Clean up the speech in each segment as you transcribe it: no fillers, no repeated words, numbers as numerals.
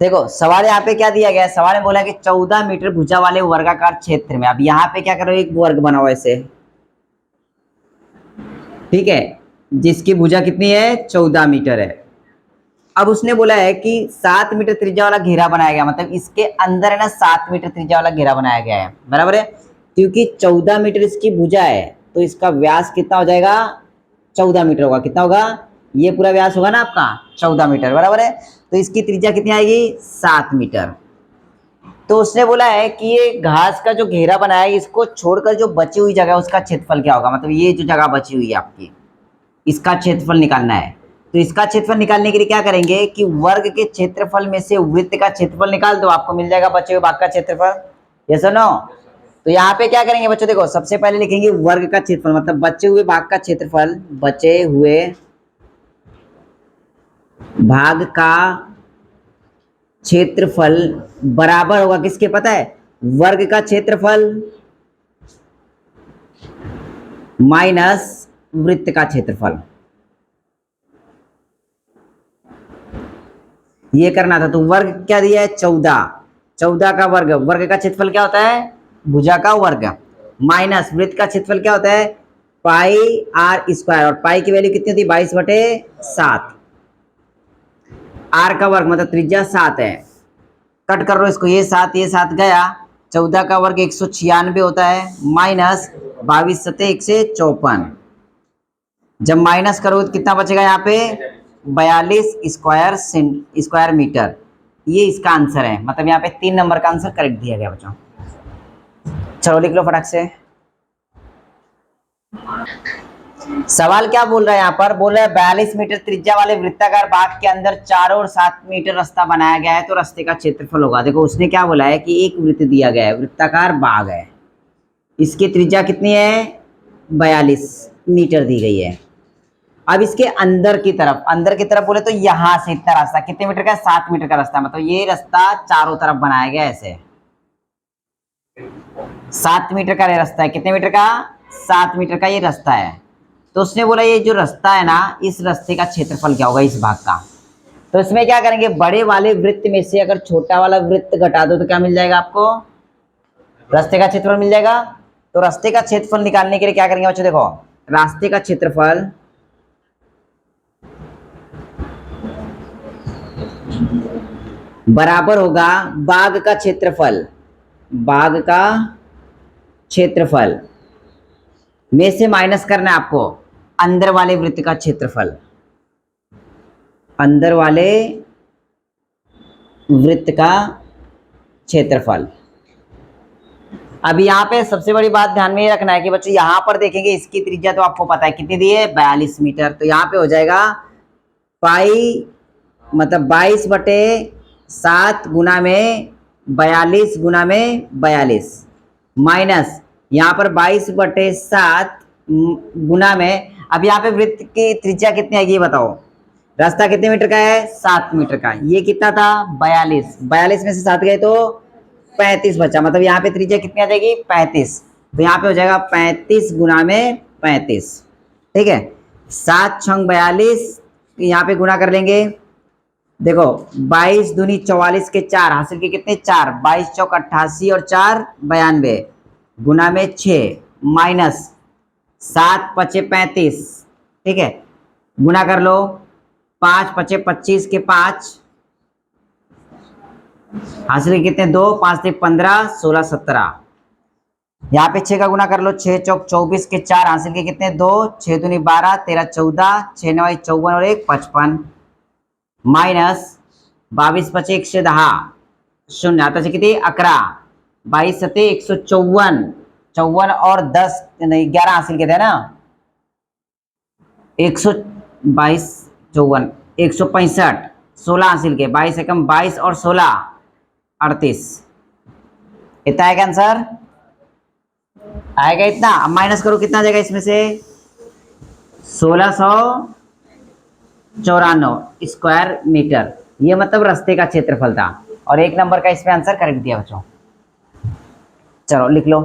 देखो सवाल यहाँ पे क्या दिया गया है, सवाल में बोला कि 14 मीटर भुजा वाले वर्गाकार क्षेत्र में, अब यहाँ पे क्या करो, एक वर्ग बना हुआ ऐसे, ठीक है, जिसकी भुजा कितनी है, 14 मीटर है। अब उसने बोला है कि 7 मीटर त्रिज्या वाला घेरा बनाया गया, मतलब इसके अंदर है ना 7 मीटर त्रिज्या वाला घेरा बनाया गया है, बराबर है। क्योंकि 14 मीटर इसकी भुजा है तो इसका व्यास कितना हो जाएगा, 14 मीटर होगा। कितना होगा, ये पूरा व्यास होगा ना आपका 14 मीटर, बराबर है। तो इसकी त्रिज्या कितनी आएगी, 7 मीटर। तो उसने बोला है कि ये घास का जो घेरा बनाया है इसको छोड़कर जो बची हुई जगह है उसका क्षेत्रफल क्या होगा, मतलब ये जो जगह बची हुई है आपकी, इसका क्षेत्रफल निकालना है। तो इसका क्षेत्रफल निकालने के लिए क्या करेंगे कि वर्ग के क्षेत्रफल में से वृत्त का क्षेत्रफल निकाल दो, आपको मिल जाएगा बचे हुए भाग का क्षेत्रफल। यस और नो। तो यहाँ पे क्या करेंगे बच्चों, देखो सबसे पहले लिखेंगे वर्ग का क्षेत्रफल, मतलब बचे हुए भाग का क्षेत्रफल, बचे हुए भाग का क्षेत्रफल बराबर होगा किसके, पता है, वर्ग का क्षेत्रफल माइनस वृत्त का क्षेत्रफल। ये करना था। तो वर्ग क्या दिया है, 14, 14 का वर्ग, वर्ग का क्षेत्रफल क्या होता है, भुजा का वर्ग, माइनस वृत्त का क्षेत्रफल क्या होता है, पाई आर स्क्वायर, और पाई की वैल्यू कितनी होती है, 22/7। आर का वर्ग मतलब त्रिज्या 7 है, कट कर लो इसको, ये 7 गया, 14 का वर्ग 196 होता है, माइनस 22/154। जब माइनस करोगे तो कितना बचेगा यहाँ पे, 42 स्क्वायर मीटर। ये इसका आंसर है, मतलब यहाँ पे 3 नंबर का आंसर करेक्ट दिया गया बच्चों। चलो लिख लो फटाक से। सवाल क्या बोल रहा है यहाँ पर, बोल रहा है 42 मीटर त्रिज्या वाले वृत्ताकार भाग के अंदर चारों ओर 7 मीटर रास्ता बनाया गया है, तो रास्ते का क्षेत्रफल होगा। देखो उसने क्या बोला है कि एक वृत्त दिया गया है, वृत्ताकार भाग है, इसकी त्रिज्या कितनी है, 42 मीटर दी गई है। अब इसके अंदर की तरफ, अंदर की तरफ बोले तो यहां से इतना रास्ता कितने मीटर का है, 7 मीटर का रास्ता, मतलब ये रास्ता चारों तरफ बनाया गया ऐसे, 7 मीटर का रास्ता है, कितने मीटर का, 7 मीटर का ये रास्ता है। तो उसने बोला ये जो रास्ता है ना, इस रास्ते का क्षेत्रफल क्या होगा इस भाग का। तो इसमें क्या करेंगे, बड़े वाले वृत्त में से अगर छोटा वाला वृत्त घटा दो तो क्या मिल जाएगा आपको, रास्ते का क्षेत्रफल मिल जाएगा। तो रास्ते का क्षेत्रफल निकालने के लिए क्या करेंगे बच्चों, देखो रास्ते का क्षेत्रफल बराबर होगा बाग का क्षेत्रफल, बाग का क्षेत्रफल में से माइनस करना है आपको अंदर वाले वृत्त का क्षेत्रफल, अंदर वाले वृत्त का क्षेत्रफल। अब यहाँ पे सबसे बड़ी बात ध्यान में रखना है कि बच्चों यहाँ पर देखेंगे इसकी त्रिज्या तो आपको पता है कितनी दी है, 42 मीटर। तो यहाँ पे हो जाएगा पाई मतलब 22/7 गुना में 42 गुना में 42, माइनस यहाँ पर 22/7 गुना में, अब यहाँ पे वृत्त की त्रिज्या कितनी आएगी ये बताओ, रास्ता कितने मीटर का है, 7 मीटर का, ये कितना था 42, 42 में से 7 गए तो 35 बचा, मतलब यहाँ पे त्रिज्या कितनी आ जाएगी 35। तो यहाँ पे हो जाएगा 35 गुना में 35, ठीक है, 7 छंग 42, यहाँ पे गुना कर लेंगे। देखो 22 दूनी 44 के 4 हासिल के कितने 4, 22 चौक 88 और 4 92 गुना में 6 माइनस 7 पचे 35, ठीक है, गुना कर लो 5 पचे 25 के 5 हासिल के कितने 2, 5 से 15 16 17, यहाँ पे 6 का गुना कर लो 6 चौक 24 के 4 हासिल के कितने 2, 6 दूनी 12 13 14 6 9 54 और 1 55 माइनस 22 पचे 110 शून्य आता से किती 11, 22 सते 154, 54 और 10 नहीं 11 हासिल के थे ना, 122 54 165, 16 हासिल के 22 एकम 22 और 16 38, इतना है आंसर आएगा इतना। अब माइनस करो कितना आ जाएगा इसमें से 1694 स्क्वायर मीटर, ये मतलब रास्ते का क्षेत्रफल था, और 1 नंबर का इसमें आंसर करेक्ट दिया बच्चों। चलो लिख लो।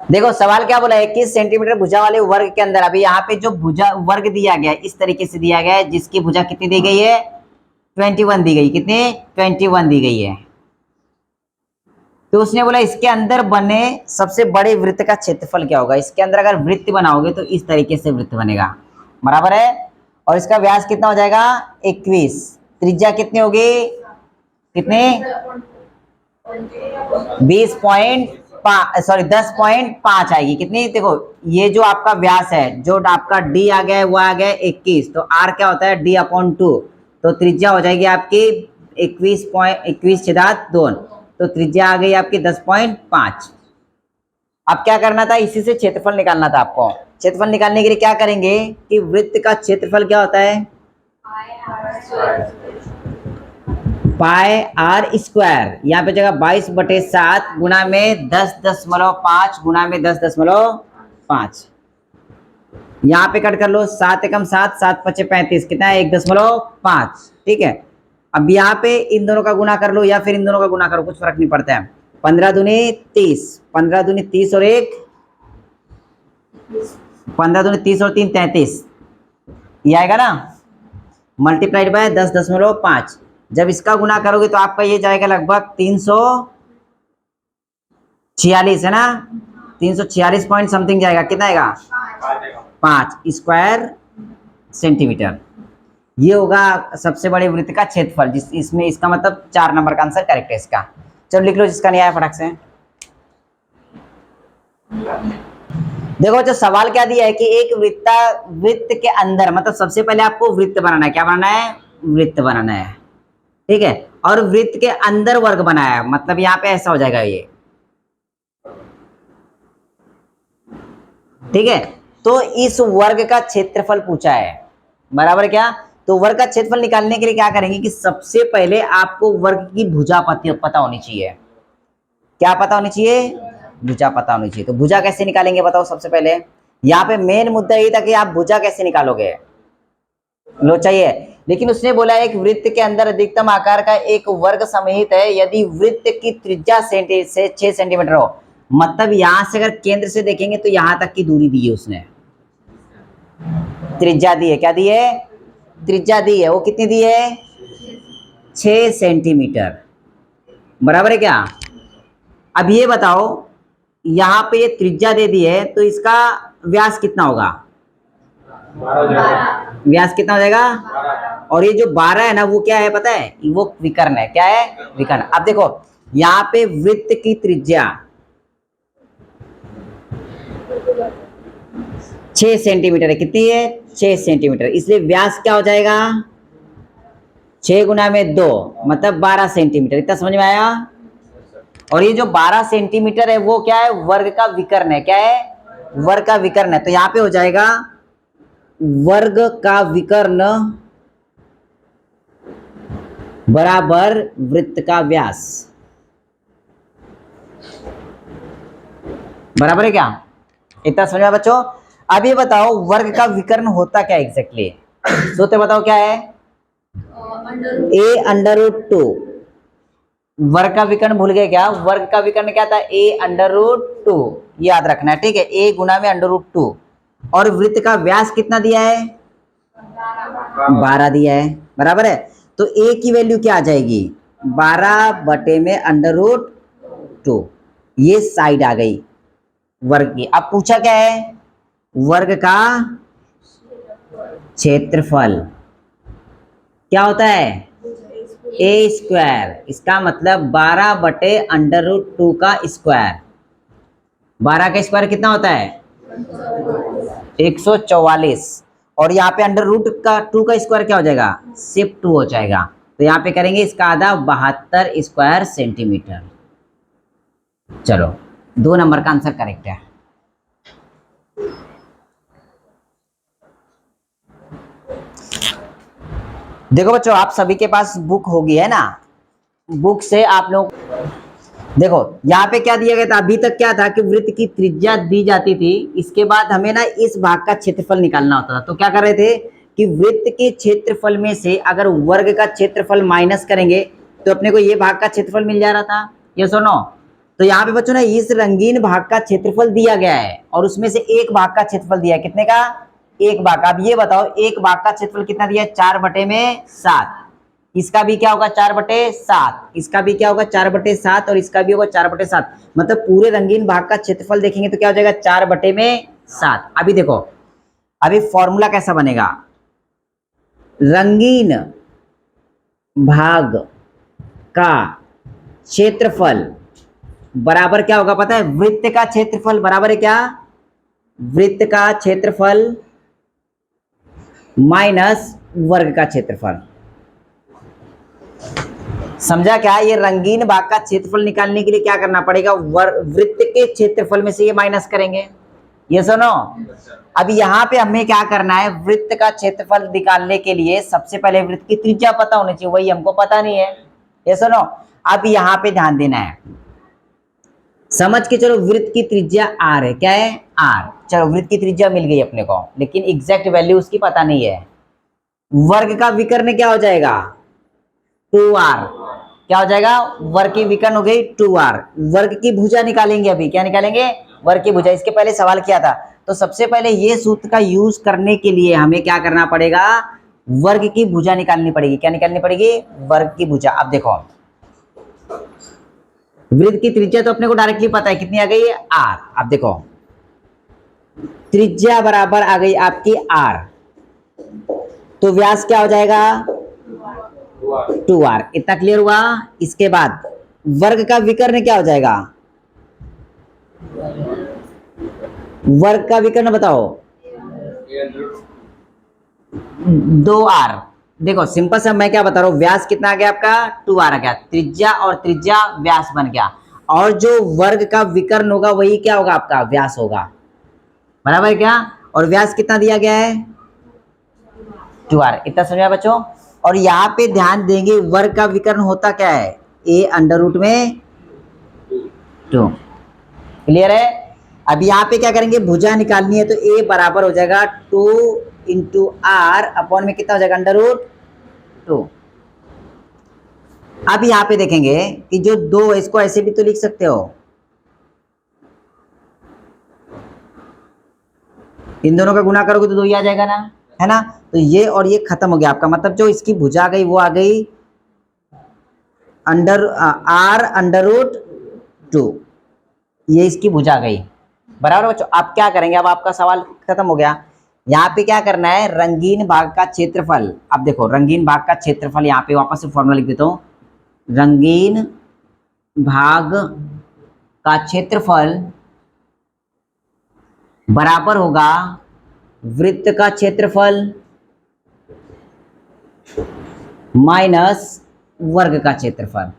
देखो सवाल क्या बोला है, 21 सेंटीमीटर भुजा वाले वर्ग के अंदर, अभी यहाँ पे जो भुजा वर्ग दिया गया है इस तरीके से दिया गया है, जिसकी भुजा कितनी दी गई है, 21 दी गई, कितनी 21 दी गई है। तो उसने बोला इसके अंदर बने सबसे बड़े वृत्त का क्षेत्रफल क्या होगा। इसके अंदर अगर वृत्त बनाओगे तो इस तरीके से वृत्त बनेगा, बराबर है। और इसका व्यास कितना हो जाएगा 21, त्रिज्या कितनी होगी, कितने 10.5 आएगी, कितनी, देखो ये जो आपका व्यास है, जो आपका डी आ गया है वो आ गया 21, तो आर क्या होता है d/2, तो त्रिज्या हो जाएगी आपकी 21.21 तो त्रिज्या आ गई आपकी 10.5। अब क्या करना था, इसी से क्षेत्रफल निकालना था आपको। क्षेत्रफल निकालने के लिए क्या करेंगे कि वृत्त का क्षेत्रफल क्या होता है, पाई आर स्क्वायर, यहाँ पे जगह 22/7 गुना में 10.5 गुना में 10.5, यहाँ पे कट कर लो, 7 एकम 7, 7 पचे 35, कितना है 1.5, ठीक है। अब यहाँ पे इन दोनों का गुना कर लो या फिर इन दोनों का गुना करो, कुछ फर्क नहीं पड़ता है। 15 दूनी 30, 15 दूनी 30 और 1 15 दूनी 30 और 3 33, ये आएगा ना, मल्टीप्लाइड बाय 10.5। जब इसका गुना करोगे तो आपका ये जाएगा लगभग 346, है ना, 346 पॉइंट समथिंग जाएगा, कितना आएगा 5 स्क्वायर सेंटीमीटर। ये होगा सबसे बड़े वृत्त का क्षेत्रफल, जिस इसमें इसका मतलब 4 नंबर का आंसर करेक्ट है इसका। चलो लिख लो जिसका नहीं आया फटाक से। देखो जो सवाल क्या दिया है कि एक वृत्त के अंदर, मतलब सबसे पहले आपको वृत्त बनाना है, क्या बनाना है, वृत्त बनाना है, ठीक है। और वृत्त के अंदर वर्ग बनाया है, मतलब यहाँ पे ऐसा हो जाएगा ये, ठीक है। तो इस वर्ग का क्षेत्रफल पूछा है, बराबर क्या। तो वर्ग का क्षेत्रफल निकालने के लिए क्या करेंगे कि सबसे पहले आपको वर्ग की भुजा पता होनी चाहिए। क्या पता होनी चाहिए, भुजा पता होनी चाहिए। तो भुजा कैसे निकालेंगे बताओ सबसे पहले। यहाँ पे मेन मुद्दा ये था कि आप भुजा कैसे निकालोगे, लो चाहिए। लेकिन उसने बोला एक वृत्त के अंदर अधिकतम आकार का एक वर्ग समिहित है यदि वृत्त की त्रिज्या 6 सेंटीमीटर हो। मतलब यहां से अगर केंद्र से देखेंगे तो यहां तक की दूरी दी है उसने, त्रिज्या दी है, क्या दी है, त्रिज्या दी है, वो कितनी दी है 6 सेंटीमीटर, बराबर है क्या। अब ये बताओ यहाँ पे ये त्रिज्या दे दी है तो इसका व्यास कितना होगा, व्यास कितना हो जाएगा, और ये जो 12 है ना वो क्या है पता है, वो विकर्ण है, क्या है विकर्ण। अब देखो यहाँ पे वृत्त की त्रिज्या 6 सेंटीमीटर है, कितनी है 6 सेंटीमीटर, इसलिए व्यास क्या हो जाएगा 6 गुना में 2 मतलब 12 सेंटीमीटर, इतना समझ में आया। और ये जो 12 सेंटीमीटर है वो क्या है, वर्ग का विकर्ण है, क्या है वर्ग का विकर्ण है। तो यहाँ पे हो जाएगा वर्ग का विकर्ण बराबर वृत्त का व्यास, बराबर है क्या, इतना समझ में बच्चों। अब ये बताओ वर्ग का विकर्ण होता क्या एग्जैक्टली, सूत्र बताओ क्या है, a√2। वर्ग का विकर्ण भूल गए क्या, वर्ग का विकर्ण क्या था a√2, याद रखना है, ठीक है, a गुना में √2। और वृत्त का व्यास कितना दिया है 12 दिया है, बराबर है। तो a की वैल्यू क्या आ जाएगी 12 में √2, ये साइड आ गई वर्ग की। अब पूछा क्या है वर्ग का क्षेत्रफल क्या होता है a स्क्वायर, इसका मतलब 12/√2 का स्क्वायर, 12 का स्क्वायर कितना होता है 144। और यहाँ पे √2 का स्क्वायर क्या हो जाएगा सिर्फ 2 हो जाएगा। तो यहाँ पे करेंगे इसका आधा 72 स्क्वायर सेंटीमीटर। चलो 2 नंबर का आंसर करेक्ट है। देखो बच्चों आप सभी के पास बुक होगी है ना, बुक से आप लोग देखो यहाँ पे क्या दिया गया था, अभी तक क्या था कि वृत्त की त्रिज्या दी जाती थी, इसके बाद हमें ना इस भाग का क्षेत्रफल निकालना होता था। तो क्या कर रहे थे कि वृत्त के क्षेत्रफल में से अगर वर्ग का क्षेत्रफल माइनस करेंगे तो अपने को ये भाग का क्षेत्रफल मिल जा रहा था, ये सुनो। तो यहाँ पे बच्चों ना इस रंगीन भाग का क्षेत्रफल दिया गया है और उसमें से एक भाग का क्षेत्रफल दिया है, कितने का? एक भाग का। अब ये बताओ एक भाग का क्षेत्रफल कितना दिया है? 4/7। इसका भी क्या होगा? 4/7। इसका भी क्या होगा? 4/7 और इसका भी होगा 4/7। मतलब पूरे रंगीन भाग का क्षेत्रफल देखेंगे तो क्या हो जाएगा? 4/7। अभी देखो, अभी फॉर्मूला कैसा बनेगा? रंगीन भाग का क्षेत्रफल बराबर क्या होगा पता है? वृत्त का क्षेत्रफल बराबर है क्या? वृत्त का क्षेत्रफल माइनस वर्ग का क्षेत्रफल। समझा क्या? ये रंगीन भाग का क्षेत्रफल निकालने के लिए क्या करना पड़ेगा? वृत्त के क्षेत्रफल में से ये माइनस करेंगे। ये सुनो, अब यहाँ पे हमें क्या करना है? वृत्त का क्षेत्रफल निकालने के लिए सबसे पहले वृत्त की त्रिज्या पता होनी चाहिए, वही हमको पता नहीं है। ये सुनो, अब यहाँ पे ध्यान देना है, समझ के चलो। वृत्त की त्रिज्या r है, क्या है? r। चलो वृत्त की त्रिज्या मिल गई अपने को, लेकिन एग्जैक्ट वैल्यू उसकी पता नहीं है। वर्ग का विकर्ण क्या हो जाएगा? 2r। क्या हो जाएगा? वर्ग की विकर्ण हो गई 2r। वर्ग की भुजा निकालेंगे अभी। क्या निकालेंगे? वर्ग की भुजा। इसके पहले सवाल किया था, तो सबसे पहले ये सूत्र का यूज करने के लिए हमें क्या करना पड़ेगा? वर्ग की भुजा निकालनी पड़ेगी। क्या निकालनी पड़ेगी? वर्ग की भुजा। अब देखो, वृत्त की त्रिज्या तो अपने को डायरेक्टली पता है, कितनी आ गई? r। अब देखो, त्रिज्या बराबर आ गई आपकी r, तो व्यास क्या हो जाएगा? 2r। इतना क्लियर हुआ? इसके बाद वर्ग का विकर्ण क्या हो जाएगा? वर्ग का विकर्ण बताओ। 2r। देखो सिंपल सा मैं क्या बता रहा हूं, व्यास कितना आ गया आपका? 2r आ गया। त्रिज्या और त्रिज्या व्यास बन गया, और जो वर्ग का विकर्ण होगा वही क्या होगा? आपका व्यास होगा। बराबर है क्या? और व्यास कितना दिया गया है? 2r। इतना समझा बच्चों? और यहाँ पे ध्यान देंगे, वर्ग का विकर्ण होता क्या है? a√2। क्लियर है? अब यहाँ पे क्या करेंगे? भुजा निकालनी है, तो a बराबर हो जाएगा 2 × r अपॉन में कितना हो जाएगा? √2। अब यहाँ पे देखेंगे कि जो 2, इसको ऐसे भी तो लिख सकते हो, इन दोनों का गुणा करोगे तो 2 ही आ जाएगा ना, है ना? तो ये और ये खत्म हो गया आपका, मतलब जो इसकी भुजा आ गई वो आ गई r√2। ये इसकी भुजा आ गई। बराबर बच्चों? आप क्या करेंगे? अब आपका सवाल खत्म हो गया। यहाँ पे क्या करना है? रंगीन भाग का क्षेत्रफल। अब देखो, रंगीन भाग का क्षेत्रफल, यहाँ पे वापस से फॉर्मूला लिख देता हूँ। रंगीन भाग का क्षेत्रफल बराबर होगा वृत्त का क्षेत्रफल माइनस वर्ग का क्षेत्रफल।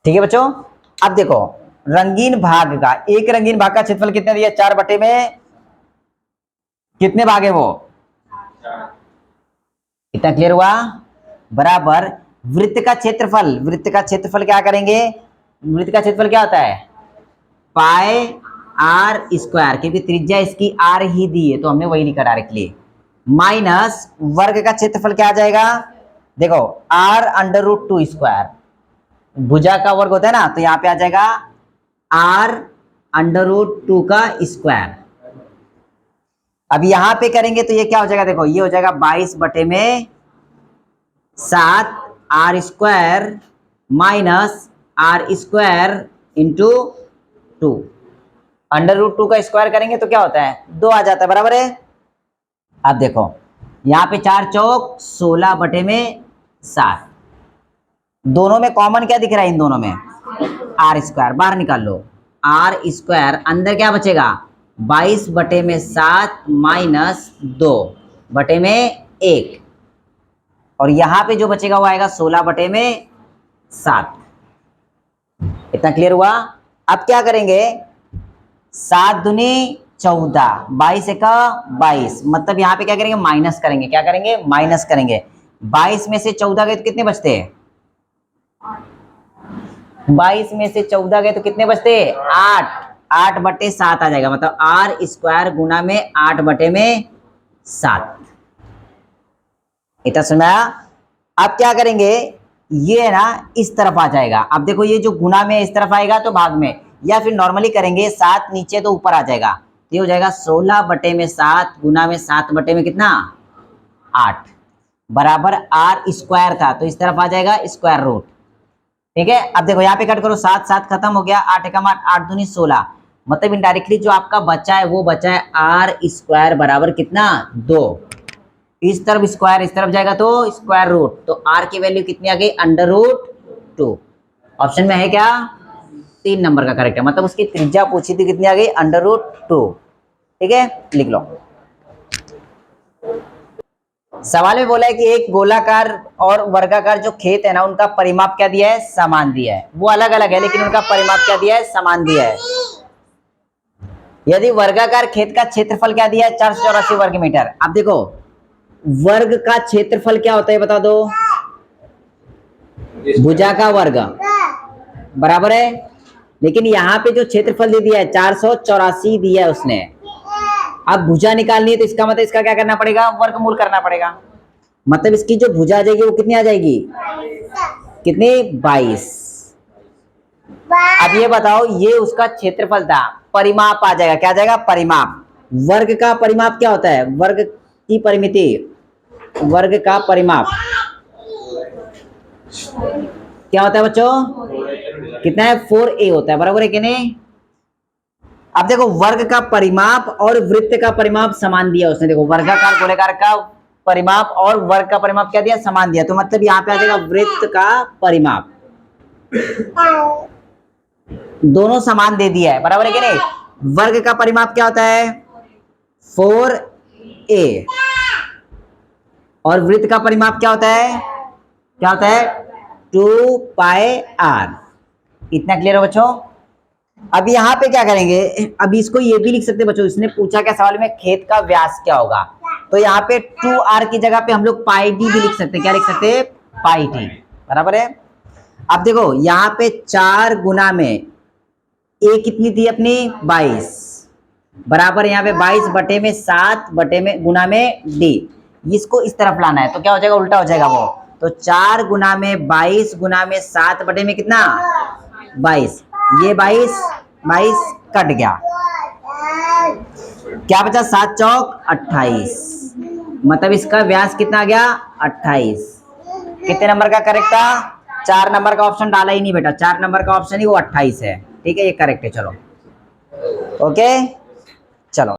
ठीक है बच्चों? अब देखो, रंगीन भाग का, एक रंगीन भाग का क्षेत्रफल कितना दिया? 4 में कितने भाग है वो? इतना क्लियर हुआ? बराबर वृत्त का क्षेत्रफल। वृत्त का क्षेत्रफल क्या करेंगे? वृत्त का क्षेत्रफल क्या होता है? πr², क्योंकि त्रिज्या इसकी r ही दी है तो हमने वही लिखा डायरेक्टली, माइनस वर्ग का क्षेत्रफल क्या आ जाएगा? देखो, r√2², भुजा का वर्ग होता है ना, तो यहाँ पे आ जाएगा r√2²। अब यहां पे करेंगे तो ये क्या हो जाएगा? देखो, ये हो जाएगा 22/7 r² माइनस r² इंटू 2। √2 का स्क्वायर करेंगे तो क्या होता है? 2 आ जाता है। बराबर है? अब देखो, यहाँ पे 4 चौक 16/7, दोनों में कॉमन क्या दिख रहा है? इन दोनों में r², बाहर निकाल लो। r², अंदर क्या बचेगा? 22/7 माइनस 2/1, और यहां पे जो बचेगा वो आएगा 16/7। इतना क्लियर हुआ? अब क्या करेंगे? 7 दूनी 14, 22 एका 22, मतलब यहाँ पे क्या करेंगे? माइनस करेंगे। क्या करेंगे? माइनस करेंगे। 22 में से 14 गए तो कितने बचते हैं? 22 में से 14 गए तो कितने बचते? 8। 8/7 आ जाएगा, मतलब r² गुना में 8/7। इतना सुना? अब क्या करेंगे? ये है ना इस तरफ आ जाएगा। अब देखो ये जो गुना में इस तरफ आएगा तो भाग में, या फिर नॉर्मली करेंगे 7 नीचे तो ऊपर आ जाएगा, तो ये हो जाएगा 16 बटे में 7 गुना में 7 बटे में कितना 8 बराबर आर स्क्वायर था, तो इस तरफ आ जाएगा स्क्वायर रूट। ठीक है, अब देखो यहाँ पे कट करो, 7 7 खत्म हो गया, 8 एकम 8 8 दूनी 16, मतलब इनडायरेक्टली जो आपका बचा है वो बचा है आर स्क्वायर बराबर कितना 2। इस तरफ स्क्वायर इस तरफ जाएगा तो स्क्वायर रूट, तो आर की वैल्यू कितनी आ गई अंडर रूट 2। ऑप्शन में है क्या 3 नंबर का करेक्ट है, मतलब उसकी त्रिज्या पूछी थी कितनी आ गई अंडर रूट 2। ठीक है, लिख लो। सवाल में बोला है कि एक गोलाकार और वर्गाकार जो खेत है ना उनका परिमाप क्या दिया है समान दिया है, वो अलग अलग है लेकिन उनका परिमाप क्या दिया है समान दिया है। यदि वर्गाकार खेत का क्षेत्रफल क्या दिया है 484 वर्ग मीटर। अब देखो वर्ग का क्षेत्रफल क्या होता है बता दो, भुजा का वर्ग बराबर है, लेकिन यहाँ पे जो क्षेत्रफल दे दिया है 484 दिया है उसने। अब भुजा निकालनी है तो इसका मतलब इसका क्या करना पड़ेगा वर्गमूल करना पड़ेगा, मतलब इसकी जो भुजा आ जाएगी वो कितनी आ जाएगी कितनी 22। अब ये बताओ ये उसका क्षेत्रफल था, परिमाप आ जाएगा, क्या आ जाएगा परिमाप। वर्ग का परिमाप क्या होता है वर्ग की परिमिति, वर्ग का परिमाप क्या होता है बच्चों कितना है 4a होता है बराबर है कि नहीं। अब देखो वर्ग का परिमाप और वृत्त का परिमाप समान दिया उसने, देखो वर्गाकार गोलाकार का परिमाप और वर्ग का परिमाप क्या दिया समान दिया, तो मतलब यहाँ पे आ जाएगा वृत्त का परिमाप दोनों समान दे दिया है बराबर है कि नहीं। वर्ग का परिमाप क्या होता है 4a और वृत्त का परिमाप क्या होता है 2 पाई r। इतना क्लियर हो बच्चों। अब यहाँ पे क्या करेंगे, अभी इसको ये भी लिख सकते बच्चों, इसने पूछा क्या सवाल में खेत का व्यास क्या होगा, तो यहाँ पे 2r की जगह पे हम लोग पाई डी भी लिख सकते हैं, क्या लिख सकते हैं पाई डी बराबर है। अब देखो यहाँ पे 4 गुना में a कितनी थी अपनी 22 बराबर यहाँ पे 22 बटे में 7 बटे में गुना में d, इसको इस तरफ लाना है तो क्या हो जाएगा उल्टा हो जाएगा वो, तो 4 गुना में 22 गुना में 7 बटे में कितना 22, ये 22 कट गया, क्या बचा 7 चौक 28, मतलब इसका व्यास कितना आ गया 28। कितने नंबर का करेक्ट था 4 नंबर का ऑप्शन डाला ही नहीं बेटा, 4 नंबर का ऑप्शन ही वो 28 है। ठीक है ये करेक्ट है, चलो ओके चलो।